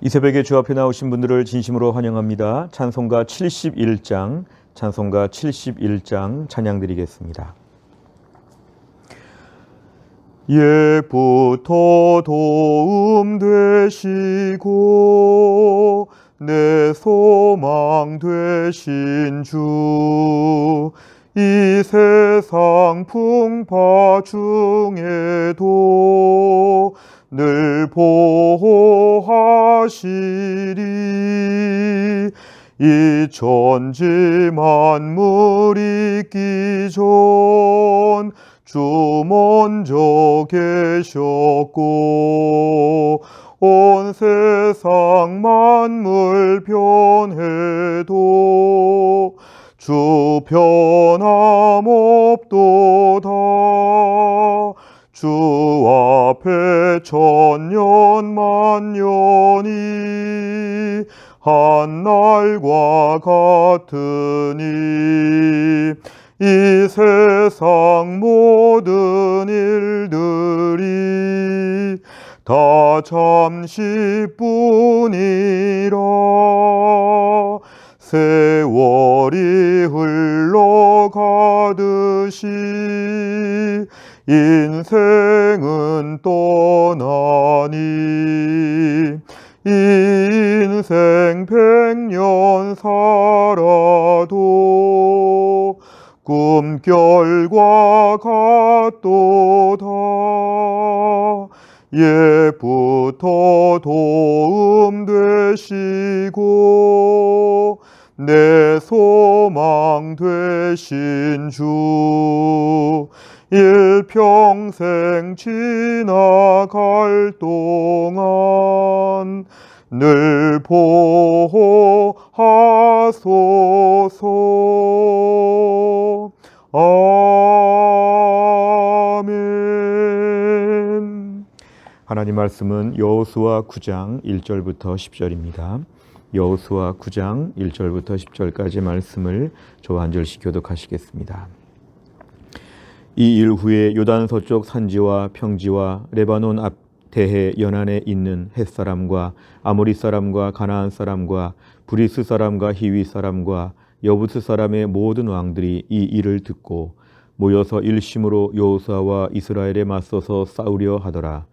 이 새벽에 주 앞에 나오신 분들을 진심으로 환영합니다. 찬송가 71장 찬양 드리겠습니다. 옛부터 도움 되시고 내 소망 되신 주, 이 세상 풍파 중에도 늘 보호하시리. 이 천지 만물 있기 전 주 먼저 계셨고, 온 세상 만물 변해도 주 변함없도다. 주 앞에 천년 만년이 한날과 같으니, 이 세상 모든 일들이 다 잠시뿐이라. 세월이 흘러가듯이 인생은 떠나니, 인생 100년 살아도 꿈결과 같도다. 옛부터 도움 되시고 내 소망 되신 주, 일평생 지나갈 동안 늘 보호하소서. 아멘. 하나님 말씀은 여호수아 9장 1절부터 10절입니다. 여호수아 9장 1절부터 10절까지 말씀을 저와 한 절씩 교독하시겠습니다. 이 일 후에 요단 서쪽 산지와 평지와 레바논 앞 대해 연안에 있는 헷사람과 아모리 사람과 가나안 사람과 브리스 사람과 히위 사람과 여부스 사람의 모든 왕들이 이 일을 듣고 모여서 일심으로 여호수아와 이스라엘에 맞서서 싸우려 하더라.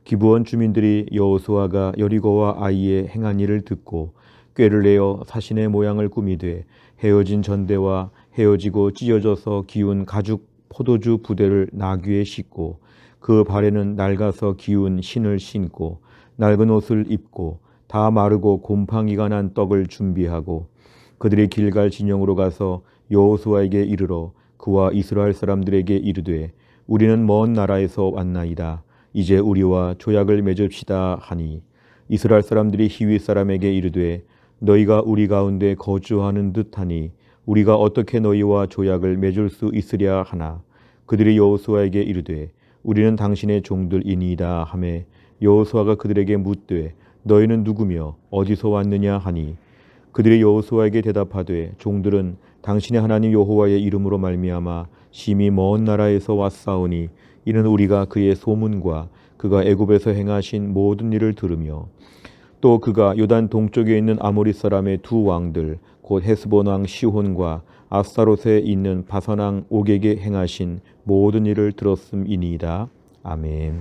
기브온 주민들이 여호수아가 여리고와 아이에 행한 일을 듣고 꾀를 내어 사신의 모양을 꾸미되 헤어진 전대와 헤어지고 찢어져서 기운 가죽 포도주 부대를 나귀에 싣고 그 발에는 낡아서 기운 신을 신고 낡은 옷을 입고 다 마르고 곰팡이가 난 떡을 준비하고 그들이 길갈 진영으로 가서 여호수아에게 이르러 그와 이스라엘 사람들에게 이르되 우리는 먼 나라에서 왔나이다. 이제 우리와 조약을 맺읍시다 하니, 이스라엘 사람들이 히위 사람에게 이르되 너희가 우리 가운데 거주하는 듯하니 우리가 어떻게 너희와 조약을 맺을 수 있으랴 하나, 그들이 여호수아에게 이르되 우리는 당신의 종들이니이다 하매, 여호수아가 그들에게 묻되 너희는 누구며 어디서 왔느냐 하니, 그들이 여호수아에게 대답하되 종들은 당신의 하나님 여호와의 이름으로 말미암아 심히 먼 나라에서 왔사오니, 이는 우리가 그의 소문과 그가 애굽에서 행하신 모든 일을 들으며 또 그가 요단 동쪽에 있는 아모리 사람의 두 왕들 곧 헤스본 왕 시혼과 아스타롯에 있는 바산 왕 옥에게 행하신 모든 일을 들었음이니이다. 아멘.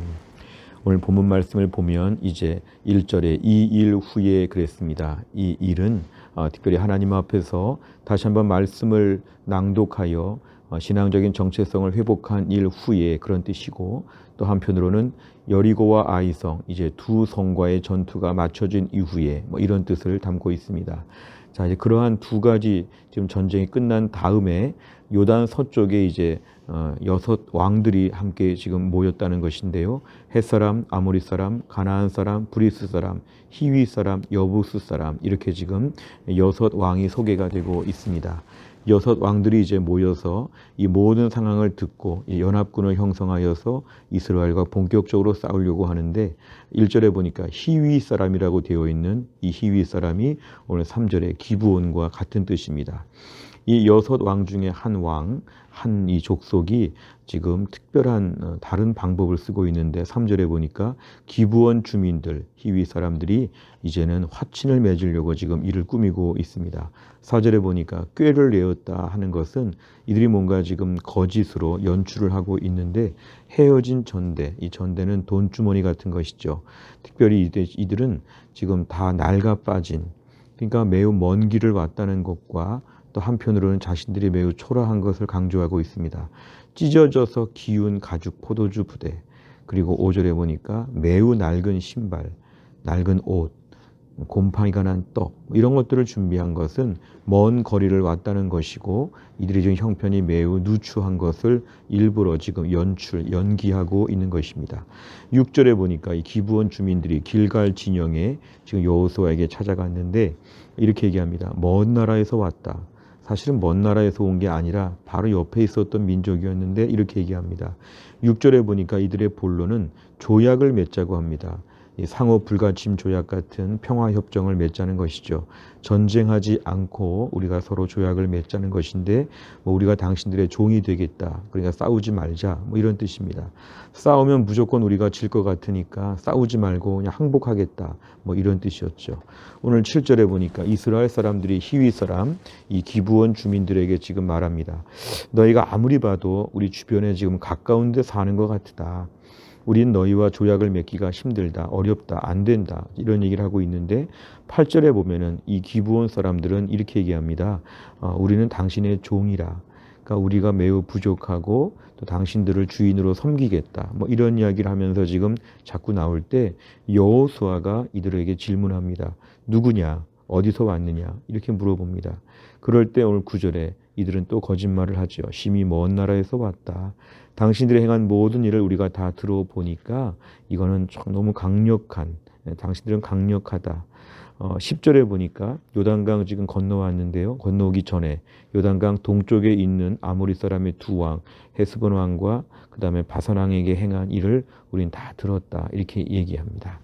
오늘 본문 말씀을 보면 이제 1절에 이 일 후에 그랬습니다. 이 일은 특별히 하나님 앞에서 다시 한번 말씀을 낭독하여 신앙적인 정체성을 회복한 일 후에 그런 뜻이고, 또 한편으로는 여리고와 아이성, 이제 두 성과의 전투가 맞춰진 이후에 이런 뜻을 담고 있습니다. 자, 이제 그러한 두 가지 지금 전쟁이 끝난 다음에 요단 서쪽에 이제 6 왕들이 함께 지금 모였다는 것인데요. 헷사람, 아모리 사람, 가나안 사람, 브리스 사람, 히위 사람, 여부스 사람, 이렇게 지금 6 왕이 소개가 되고 있습니다. 6 왕들이 이제 모여서 이 모든 상황을 듣고 이 연합군을 형성하여서 이스라엘과 본격적으로 싸우려고 하는데, 1절에 보니까 히위 사람이라고 되어 있는 이 히위 사람이 오늘 3절에 기브온과 같은 뜻입니다. 이 여섯 왕 중에 한 왕, 한 이 족속이 지금 특별한 다른 방법을 쓰고 있는데 3절에 보니까 기브온 주민들, 히위 사람들이 이제는 화친을 맺으려고 지금 이를 꾸미고 있습니다. 4절에 보니까 꾀를 내었다 하는 것은 이들이 뭔가 지금 거짓으로 연출을 하고 있는데 헤어진 전대, 이 전대는 돈주머니 같은 것이죠. 특별히 이들은 지금 다 낡아 빠진, 그러니까 매우 먼 길을 왔다는 것과 또 한편으로는 자신들이 매우 초라한 것을 강조하고 있습니다. 찢어져서 기운 가죽 포도주 부대, 그리고 5절에 보니까 매우 낡은 신발, 낡은 옷, 곰팡이가 난 떡, 이런 것들을 준비한 것은 먼 거리를 왔다는 것이고 이들이 지금 형편이 매우 누추한 것을 일부러 지금 연기하고 있는 것입니다. 6절에 보니까 이 기브온 주민들이 길갈 진영에 지금 여호수아에게 찾아갔는데 이렇게 얘기합니다. 먼 나라에서 왔다. 사실은 먼 나라에서 온 게 아니라 바로 옆에 있었던 민족이었는데 이렇게 얘기합니다. 6절에 보니까 이들의 본론은 조약을 맺자고 합니다. 상호 불가침 조약 같은 평화협정을 맺자는 것이죠. 전쟁하지 않고 우리가 서로 조약을 맺자는 것인데 우리가 당신들의 종이 되겠다. 그러니까 싸우지 말자. 이런 뜻입니다. 싸우면 무조건 우리가 질 것 같으니까 싸우지 말고 그냥 항복하겠다. 이런 뜻이었죠. 오늘 7절에 보니까 이스라엘 사람들이 히위 사람, 이 기브온 주민들에게 지금 말합니다. 너희가 아무리 봐도 우리 주변에 지금 가까운 데 사는 것 같다. 우린 너희와 조약을 맺기가 힘들다, 어렵다, 안 된다, 이런 얘기를 하고 있는데 8절에 보면은 이 기브온 사람들은 이렇게 얘기합니다. 우리는 당신의 종이라. 그러니까 우리가 매우 부족하고 또 당신들을 주인으로 섬기겠다. 이런 이야기를 하면서 지금 자꾸 나올 때 여호수아가 이들에게 질문합니다. 누구냐? 어디서 왔느냐? 이렇게 물어봅니다. 그럴 때 오늘 9절에 이들은 또 거짓말을 하죠. 심히 먼 나라에서 왔다. 당신들이 행한 모든 일을 우리가 다 들어보니까 이거는 너무 강력한, 당신들은 강력하다. 10절에 보니까 요단강 지금 건너왔는데요. 건너오기 전에 요단강 동쪽에 있는 아모리 사람의 두 왕, 헤스본 왕과 그 다음에 바산 왕에게 행한 일을 우린 다 들었다. 이렇게 얘기합니다.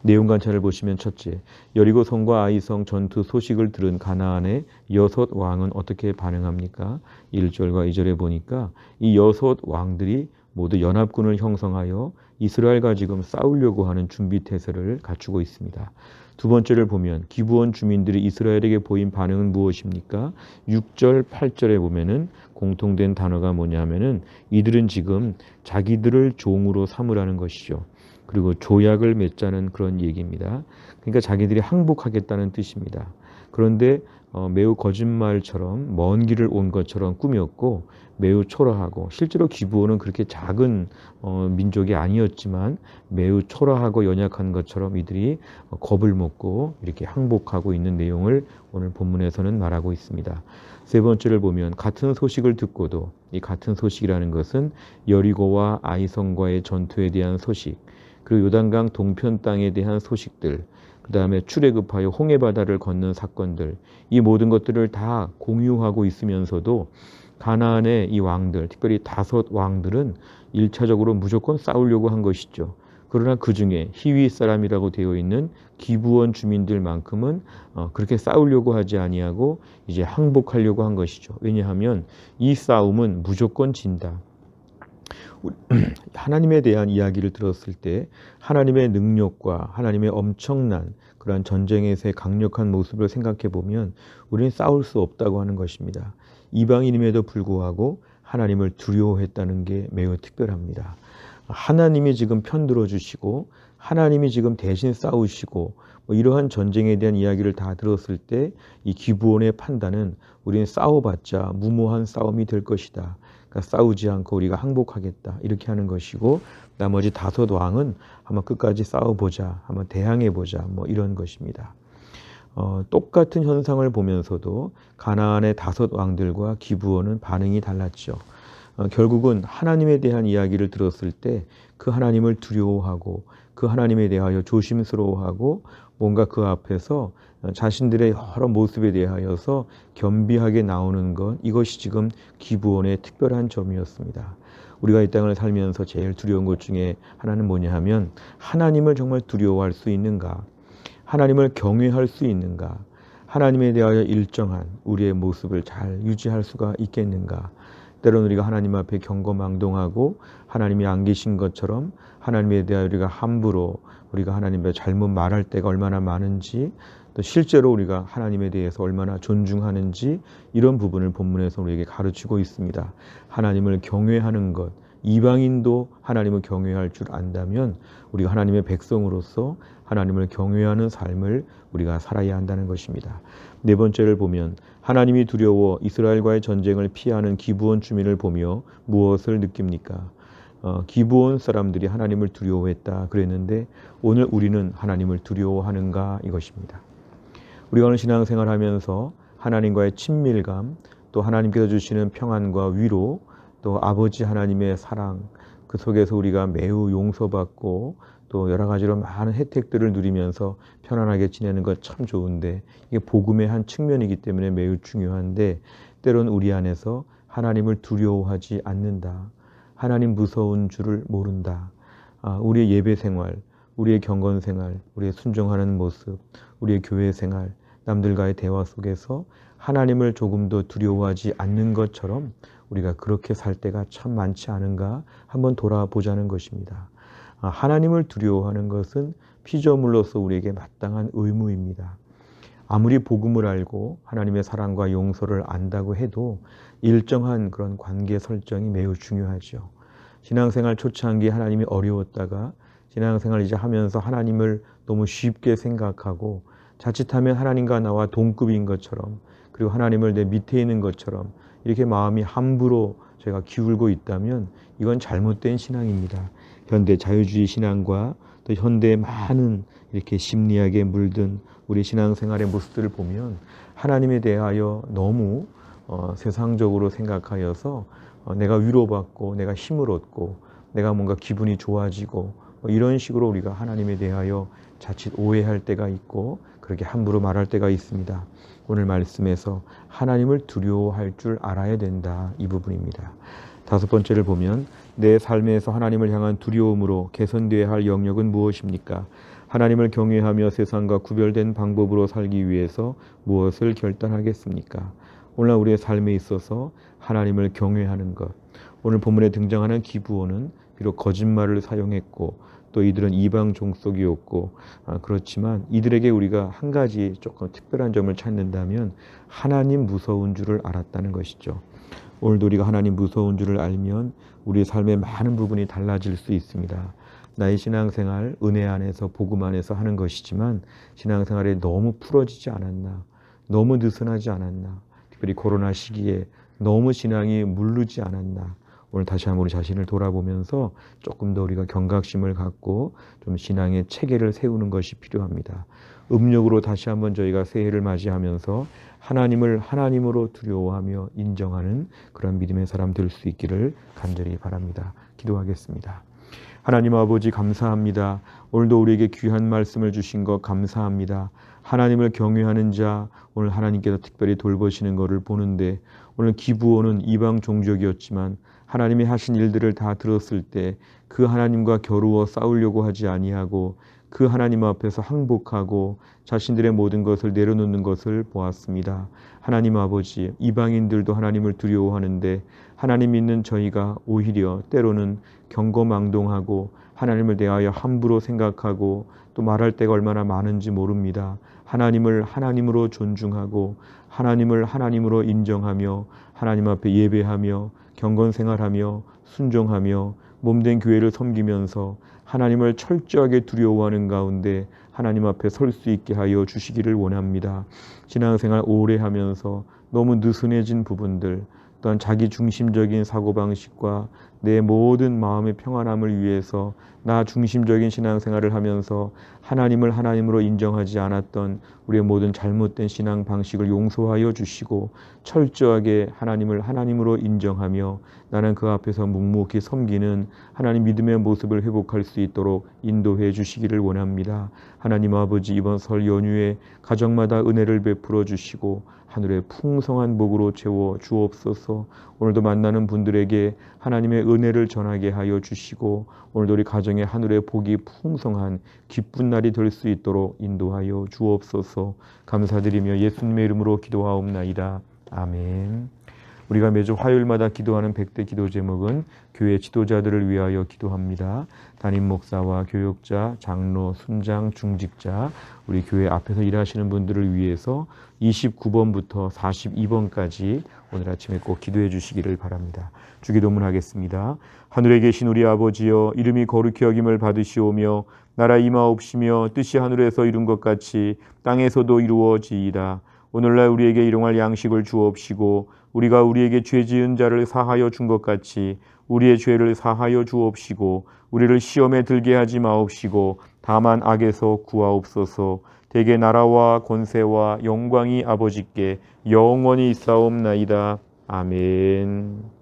내용 관찰을 보시면 첫째, 여리고성과 아이성 전투 소식을 들은 가나안의 여섯 왕은 어떻게 반응합니까? 1절과 2절에 보니까 이 여섯 왕들이 모두 연합군을 형성하여 이스라엘과 지금 싸우려고 하는 준비 태세를 갖추고 있습니다. 두 번째를 보면 기브온 주민들이 이스라엘에게 보인 반응은 무엇입니까? 6절, 8절에 보면은 공통된 단어가 뭐냐면은 이들은 지금 자기들을 종으로 삼으라는 것이죠. 그리고 조약을 맺자는 그런 얘기입니다. 그러니까 자기들이 항복하겠다는 뜻입니다. 그런데 매우 거짓말처럼 먼 길을 온 것처럼 꾸몄고 매우 초라하고 실제로 기브온은 그렇게 작은 민족이 아니었지만 매우 초라하고 연약한 것처럼 이들이 겁을 먹고 이렇게 항복하고 있는 내용을 오늘 본문에서는 말하고 있습니다. 세 번째를 보면 같은 소식을 듣고도 이 같은 소식이라는 것은 여리고와 아이성과의 전투에 대한 소식, 그리고 요단강 동편 땅에 대한 소식들, 그 다음에 출애굽하여 홍해바다를 건넌 사건들, 이 모든 것들을 다 공유하고 있으면서도 가나안의 이 왕들, 특별히 5 왕들은 1차적으로 무조건 싸우려고 한 것이죠. 그러나 그 중에 히위 사람이라고 되어 있는 기브온 주민들만큼은 그렇게 싸우려고 하지 아니하고 이제 항복하려고 한 것이죠. 왜냐하면 이 싸움은 무조건 진다. 하나님에 대한 이야기를 들었을 때 하나님의 능력과 하나님의 엄청난 그런 전쟁에서의 강력한 모습을 생각해 보면 우리는 싸울 수 없다고 하는 것입니다. 이방인임에도 불구하고 하나님을 두려워했다는 게 매우 특별합니다. 하나님이 지금 편들어 주시고 하나님이 지금 대신 싸우시고 이러한 전쟁에 대한 이야기를 다 들었을 때 이 기브온의 판단은 우리는 싸워봤자 무모한 싸움이 될 것이다. 싸우지 않고 우리가 항복하겠다 이렇게 하는 것이고 나머지 5 왕은 한번 끝까지 싸워보자, 한번 대항해보자 이런 것입니다. 똑같은 현상을 보면서도 가나안의 5 왕들과 기브온은 반응이 달랐죠. 결국은 하나님에 대한 이야기를 들었을 때 그 하나님을 두려워하고 그 하나님에 대하여 조심스러워하고 뭔가 그 앞에서 자신들의 여러 모습에 대하여서 겸비하게 나오는 것, 이것이 지금 기브온의 특별한 점이었습니다. 우리가 이 땅을 살면서 제일 두려운 것 중에 하나는 뭐냐 하면 하나님을 정말 두려워할 수 있는가? 하나님을 경외할 수 있는가? 하나님에 대하여 일정한 우리의 모습을 잘 유지할 수가 있겠는가? 때로는 우리가 하나님 앞에 경거망동하고 하나님이 안 계신 것처럼 하나님에 대하여 우리가 함부로 우리가 하나님에 잘못 말할 때가 얼마나 많은지, 또 실제로 우리가 하나님에 대해서 얼마나 존중하는지, 이런 부분을 본문에서 우리에게 가르치고 있습니다. 하나님을 경외하는 것, 이방인도 하나님을 경외할 줄 안다면 우리가 하나님의 백성으로서 하나님을 경외하는 삶을 우리가 살아야 한다는 것입니다. 네 번째를 보면 하나님이 두려워 이스라엘과의 전쟁을 피하는 기브온 주민을 보며 무엇을 느낍니까? 기브온 사람들이 하나님을 두려워했다 그랬는데 오늘 우리는 하나님을 두려워하는가, 이것입니다. 우리가 오늘 신앙생활하면서 하나님과의 친밀감, 또 하나님께서 주시는 평안과 위로, 또 아버지 하나님의 사랑, 그 속에서 우리가 매우 용서받고 또 여러 가지로 많은 혜택들을 누리면서 편안하게 지내는 것 참 좋은데, 이게 복음의 한 측면이기 때문에 매우 중요한데, 때론 우리 안에서 하나님을 두려워하지 않는다, 하나님 무서운 줄을 모른다, 우리의 예배 생활, 우리의 경건 생활, 우리의 순종하는 모습, 우리의 교회 생활, 남들과의 대화 속에서 하나님을 조금 더 두려워하지 않는 것처럼 우리가 그렇게 살 때가 참 많지 않은가 한번 돌아보자는 것입니다. 하나님을 두려워하는 것은 피조물로서 우리에게 마땅한 의무입니다. 아무리 복음을 알고 하나님의 사랑과 용서를 안다고 해도 일정한 그런 관계 설정이 매우 중요하죠. 신앙생활 초창기에 하나님이 어려웠다가 신앙생활 이제 하면서 하나님을 너무 쉽게 생각하고 자칫하면 하나님과 나와 동급인 것처럼, 그리고 하나님을 내 밑에 있는 것처럼 이렇게 마음이 함부로 저희가 기울고 있다면 이건 잘못된 신앙입니다. 현대 자유주의 신앙과 또 현대의 많은 이렇게 심리학에 물든 우리 신앙생활의 모습들을 보면 하나님에 대하여 너무 세상적으로 생각하여서 내가 위로받고 내가 힘을 얻고 내가 뭔가 기분이 좋아지고 이런 식으로 우리가 하나님에 대하여 자칫 오해할 때가 있고 그렇게 함부로 말할 때가 있습니다. 오늘 말씀에서 하나님을 두려워할 줄 알아야 된다, 이 부분입니다. 다섯 번째를 보면 내 삶에서 하나님을 향한 두려움으로 개선되어야 할 영역은 무엇입니까? 하나님을 경외하며 세상과 구별된 방법으로 살기 위해서 무엇을 결단하겠습니까? 오늘 우리의 삶에 있어서 하나님을 경외하는 것. 오늘 본문에 등장하는 기브온은 비록 거짓말을 사용했고 또 이들은 이방 종속이었고 그렇지만 이들에게 우리가 한 가지 조금 특별한 점을 찾는다면 하나님 무서운 줄을 알았다는 것이죠. 오늘도 우리가 하나님 무서운 줄을 알면 우리의 삶의 많은 부분이 달라질 수 있습니다. 나의 신앙생활, 은혜 안에서 복음 안에서 하는 것이지만 신앙생활에 너무 풀어지지 않았나, 너무 느슨하지 않았나, 특별히 코로나 시기에 너무 신앙이 물르지 않았나, 오늘 다시 한번 우리 자신을 돌아보면서 조금 더 우리가 경각심을 갖고 좀 신앙의 체계를 세우는 것이 필요합니다. 음력으로 다시 한번 저희가 새해를 맞이하면서 하나님을 하나님으로 두려워하며 인정하는 그런 믿음의 사람 될 수 있기를 간절히 바랍니다. 기도하겠습니다. 하나님 아버지 감사합니다. 오늘도 우리에게 귀한 말씀을 주신 것 감사합니다. 하나님을 경외하는 자, 오늘 하나님께서 특별히 돌보시는 것을 보는데 오늘 기브온은 이방 종족이었지만 하나님이 하신 일들을 다 들었을 때 그 하나님과 겨루어 싸우려고 하지 아니하고 그 하나님 앞에서 항복하고 자신들의 모든 것을 내려놓는 것을 보았습니다. 하나님 아버지, 이방인들도 하나님을 두려워하는데 하나님 믿는 저희가 오히려 때로는 경거망동하고 하나님을 대하여 함부로 생각하고 또 말할 때가 얼마나 많은지 모릅니다. 하나님을 하나님으로 존중하고 하나님을 하나님으로 인정하며 하나님 앞에 예배하며 경건생활하며 순종하며 몸된 교회를 섬기면서 하나님을 철저하게 두려워하는 가운데 하나님 앞에 설 수 있게 하여 주시기를 원합니다. 신앙생활 오래 하면서 너무 느슨해진 부분들, 또한 자기 중심적인 사고방식과 내 모든 마음의 평안함을 위해서 나 중심적인 신앙생활을 하면서 하나님을 하나님으로 인정하지 않았던 우리의 모든 잘못된 신앙 방식을 용서하여 주시고 철저하게 하나님을 하나님으로 인정하며 나는 그 앞에서 묵묵히 섬기는 하나님 믿음의 모습을 회복할 수 있도록 인도해 주시기를 원합니다. 하나님 아버지, 이번 설 연휴에 가정마다 은혜를 베풀어 주시고 하늘의 풍성한 복으로 채워 주옵소서. 오늘도 만나는 분들에게 하나님의 은혜를 전하게 하여 주시고 오늘도 우리 가정에 하늘의 복이 풍성한 기쁜 날이 될 수 있도록 인도하여 주옵소서. 감사드리며 예수님의 이름으로 기도하옵나이다. 아멘. 우리가 매주 화요일마다 기도하는 100대 기도 제목은 교회 지도자들을 위하여 기도합니다. 담임 목사와 교육자, 장로, 순장, 중직자, 우리 교회 앞에서 일하시는 분들을 위해서 29번부터 42번까지 오늘 아침에 꼭 기도해 주시기를 바랍니다. 주기도문 하겠습니다. 하늘에 계신 우리 아버지여, 이름이 거룩히 여김을 받으시오며 나라 임하옵시며 뜻이 하늘에서 이룬 것 같이 땅에서도 이루어지이다. 오늘날 우리에게 일용할 양식을 주옵시고 우리가 우리에게 죄 지은 자를 사하여 준 것 같이 우리의 죄를 사하여 주옵시고 우리를 시험에 들게 하지 마옵시고 다만 악에서 구하옵소서. 대개 나라와 권세와 영광이 아버지께 영원히 있사옵나이다. 아멘.